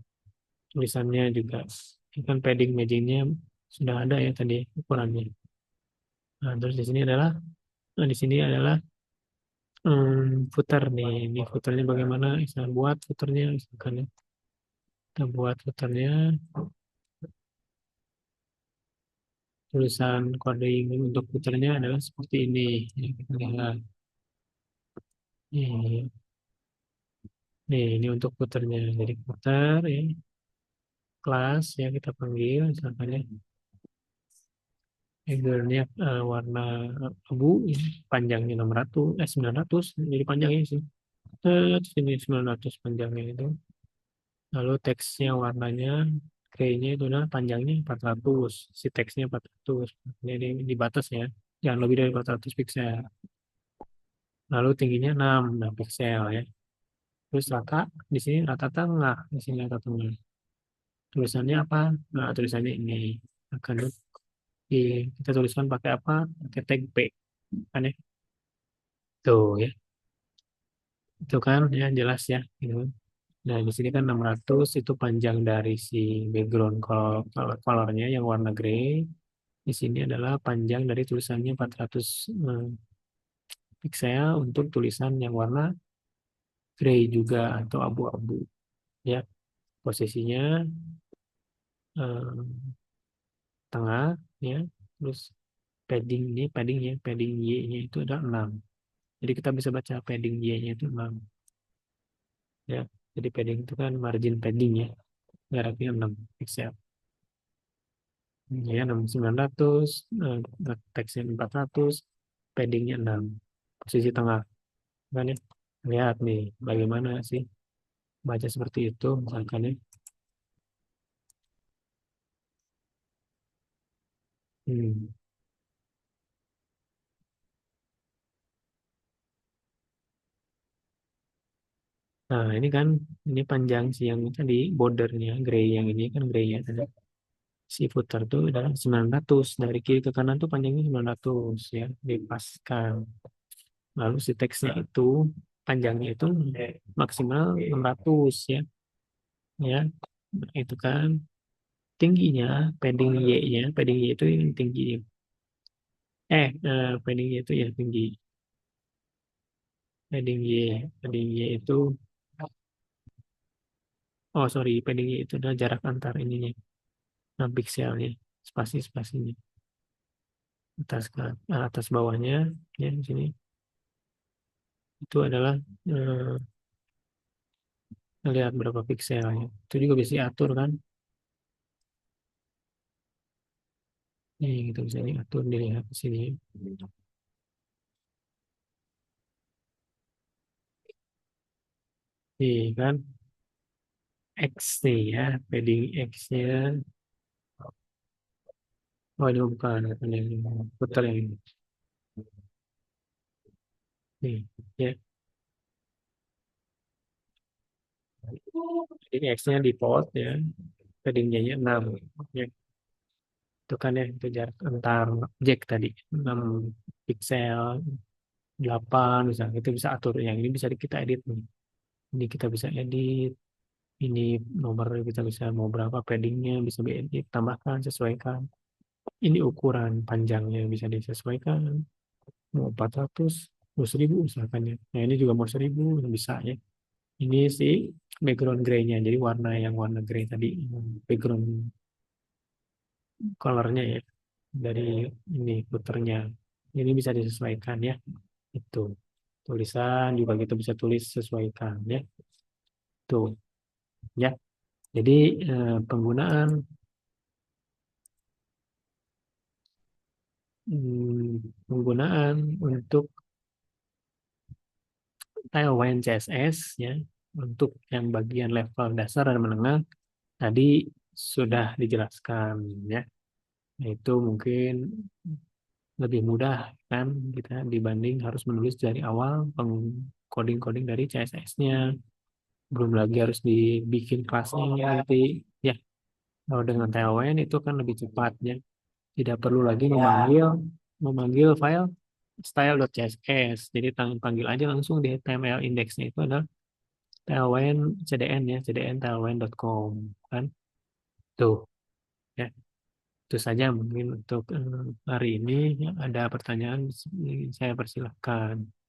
Tulisannya juga ini kan padding marginnya sudah ada ya tadi ukurannya. Nah, terus di sini adalah di sini adalah footer nih. Ini footernya bagaimana? Bisa buat footernya misalkan ya. Kita buat footernya tulisan coding untuk footernya adalah seperti ini. Ya, kita lihat. Nih, ini untuk footernya. Jadi footer ya, kelas ya kita panggil misalkan ya. Backgroundnya warna abu, ini panjangnya 600, 900, jadi panjangnya sih. Terus ini 900 panjangnya itu. Lalu teksnya warnanya kayaknya itu nah panjangnya 400, si teksnya 400. Ini di batas ya, jangan lebih dari 400 pixel. Lalu tingginya 6 nah, pixel ya. Terus rata, di sini rata tengah, di sini rata tengah. Tulisannya apa? Nah, tulisannya ini akan kita tuliskan pakai apa? Pakai tag P, kan ya? Tuh ya, itu kan ya jelas ya. Gitu. Nah, di sini kan 600 itu panjang dari si background colornya yang warna grey. Di sini adalah panjang dari tulisannya 400 piksel untuk tulisan yang warna grey juga atau abu-abu. Ya, posisinya eh, tengah ya. Terus padding Y-nya itu ada 6. Jadi kita bisa baca padding Y-nya itu 6 ya. Jadi padding itu kan margin padding ya. Jaraknya 6 piksel. Ya, 6900, teksnya 400, paddingnya 6. Posisi tengah. Kan ya? Lihat nih, bagaimana sih baca seperti itu misalkan ya. Hmm. Nah, ini kan ini panjang sih yang tadi bordernya gray yang ini kan gray ya tadi. Si footer tuh adalah 900 dari kiri ke kanan tuh panjangnya 900 ya dipaskan. Lalu si teksnya itu panjangnya itu maksimal 600 ya. Ya, itu kan tingginya padding Y itu yang tinggi. Padding Y itu ya tinggi. Padding Y itu oh sorry, padding Y itu adalah jarak antar ininya, 6 pikselnya, spasi-spasinya, atas bawahnya ya di sini itu adalah eh, lihat berapa pikselnya. Itu juga bisa diatur kan. Nih, gitu bisa diatur dilihat di sini. Nih kan X nih ya, padding X-nya. Oh ini bukan yang putar yang ini. Nih, ya. Jadi X-nya di port ya, paddingnya 6. Ya, itu kan ya, itu jarak antar objek tadi. 6 piksel, 8 misalnya. Itu bisa atur. Yang ini bisa kita edit nih. Ini kita bisa edit. Ini nomor kita bisa mau berapa paddingnya, bisa diedit, tambahkan, sesuaikan. Ini ukuran panjangnya bisa disesuaikan. Mau 400, mau 1000 misalkan ya. Nah ini juga mau 1000 bisa ya. Ini sih background gray-nya. Jadi warna yang warna gray tadi, background colornya ya dari ini footernya. Ini bisa disesuaikan ya. Itu tulisan juga kita bisa tulis sesuaikan ya. Tuh ya. Jadi penggunaan penggunaan untuk Tailwind CSS ya untuk yang bagian level dasar dan menengah tadi sudah dijelaskan ya. Nah, itu mungkin lebih mudah kan kita dibanding harus menulis dari awal coding-coding dari CSS-nya. Belum lagi harus dibikin kelasnya nanti. Ya, kalau dengan Tailwind itu kan lebih cepat ya. Tidak perlu lagi memanggil file style.css. Jadi panggil aja langsung di HTML index-nya itu adalah Tailwind CDN ya, CDN tailwind.com kan. Tuh ya. Itu saja mungkin untuk hari ini. Ya, ada pertanyaan saya persilahkan.